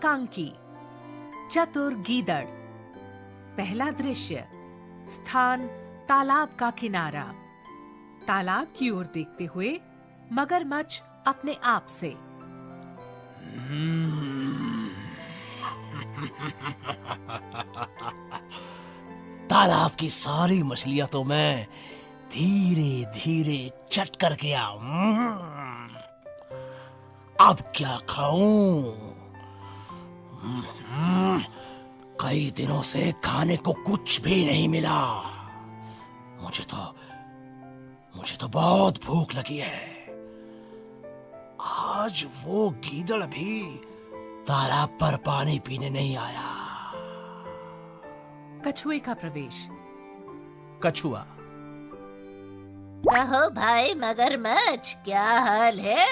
एकांकी, चतुर गीदड़। पहला दृश्य, स्थान तालाब का किनारा। तालाब की ओर देखते हुए मगरमच्छ अपने आप से, तालाब की सारी मछलियां तो मैं धीरे धीरे चट कर गया। अब क्या खाऊं? कई दिनों से खाने को कुछ भी नहीं मिला। मुझे तो बहुत भूख लगी है। आज वो गीदड़ भी तालाब पर पानी पीने नहीं आया। कछुए का प्रवेश। कछुआ, कहो भाई मगरमच्छ, क्या हाल है?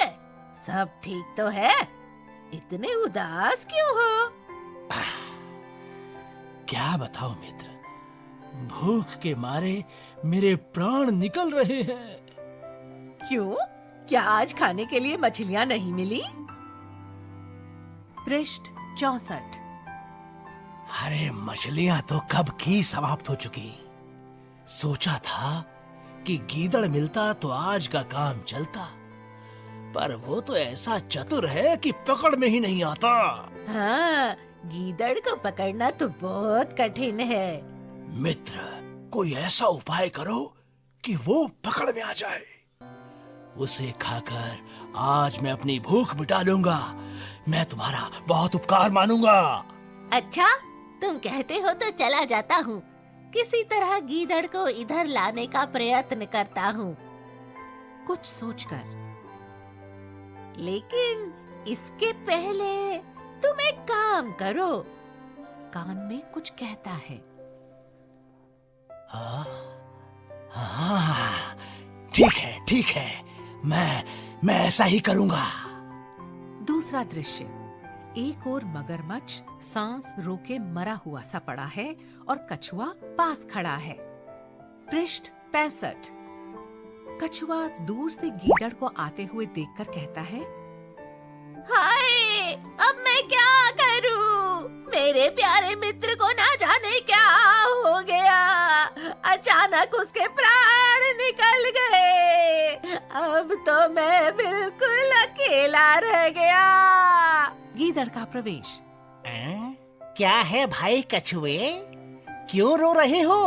सब ठीक तो है? इतने उदास क्यों हो? क्या बताऊं मित्र, भूख के मारे मेरे प्राण निकल रहे हैं। क्यों? क्या आज खाने के लिए मछलियां नहीं मिली? पृष्ठ 64। अरे मछलियां तो कब की समाप्त हो चुकी। सोचा था कि गीदड़ मिलता तो आज का काम चलता, पर वो तो ऐसा चतुर है कि पकड़ में ही नहीं आता। हाँ, गीदड़ को पकड़ना तो बहुत कठिन है। मित्र, कोई ऐसा उपाय करो कि वो पकड़ में आ जाए। उसे खाकर आज मैं अपनी भूख मिटा लूंगा। मैं तुम्हारा बहुत उपकार मानूंगा। अच्छा, तुम कहते हो तो चला जाता हूँ। किसी तरह गीदड़ को इधर लाने का प्रयत्न करता हूँ। कुछ सोचकर, लेकिन इसके पहले तुम एक काम करो। कान में कुछ कहता है। हाँ, ठीक है, मैं ऐसा ही करूंगा। दूसरा दृश्य, एक और मगरमच्छ सांस रोके मरा हुआ सा पड़ा है और कछुआ पास खड़ा है। पृष्ठ 65। कछुआ दूर से गीदड़ को आते हुए देखकर कहता है, हाय, अब मैं क्या करूं? मेरे प्यारे मित्र को ना जाने क्या हो गया। अचानक उसके प्राण निकल गए। अब तो मैं बिल्कुल अकेला रह गया। गीदड़ का प्रवेश। क्या है भाई कछुए, क्यों रो रहे हो?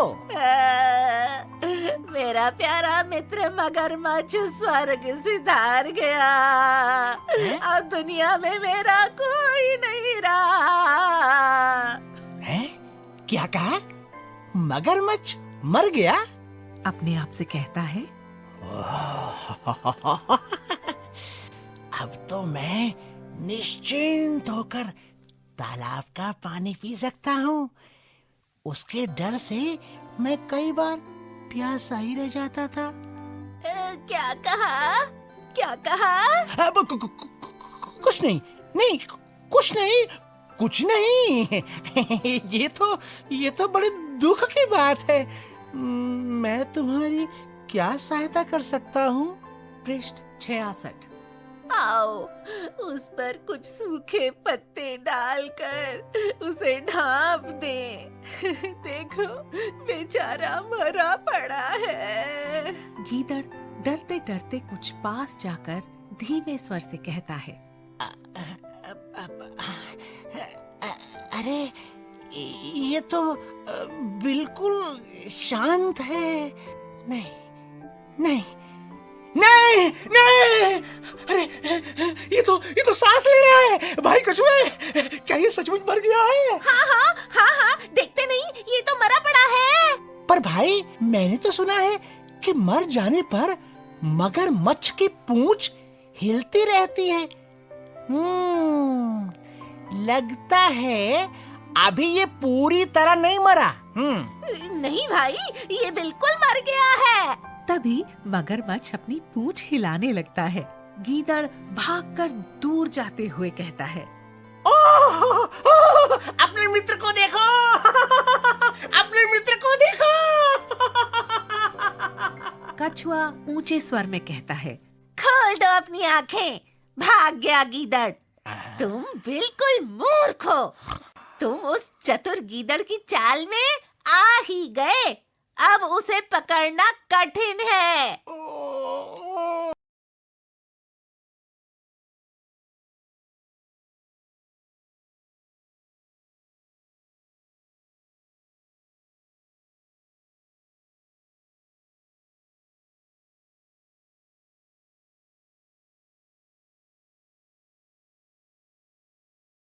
मेरा प्यारा मित्र मगरमच्छ स्वर्ग सिधार गया। अब दुनिया में मेरा कोई नहीं रहा। है? क्या कहा? मगरमच्छ मर गया? अपने आप से कहता है, अब तो मैं निश्चिंत होकर तालाब का पानी पी सकता हूँ। उसके डर से मैं कई बार प्यासा ही रह जाता था। क्या कहा? क्या कहा? अब कुछ नहीं, कुछ नहीं। ये तो बड़े दुख की बात है। मैं तुम्हारी क्या सहायता कर सकता हूँ? पृष्ठ 66। आओ, उस पर कुछ सूखे पत्ते डालकर उसे ढांप दे। देखो, बेचारा मरा पड़ा है। गीदड़ डरते डरते कुछ पास जाकर धीमे स्वर से कहता है, अरे ये तो बिल्कुल शांत है। नहीं, अरे ये तो सांस ले रहा है। भाई कछुए, क्या ये सचमुच मर गया है? हाँ, देखते नहीं, ये तो मरा पड़ा है। पर भाई, मैंने तो सुना है कि मर जाने पर मगरमच्छ की पूंछ हिलती रहती है। लगता है अभी ये पूरी तरह नहीं मरा। नहीं भाई, ये बिल्कुल मर गया है। तभी मगरमच्छ अपनी पूंछ हिलाने लगता है। गीदड़ भागकर दूर जाते हुए कहता है, अपने मित्र को देखो, अपने मित्र को देखो। कछुआ ऊंचे स्वर में कहता है, खोल दो अपनी आंखें। भाग गया गीदड़। तुम बिल्कुल मूर्ख हो। तुम उस चतुर गीदड़ की चाल में आ ही गए। अब उसे पकड़ना कठिन है।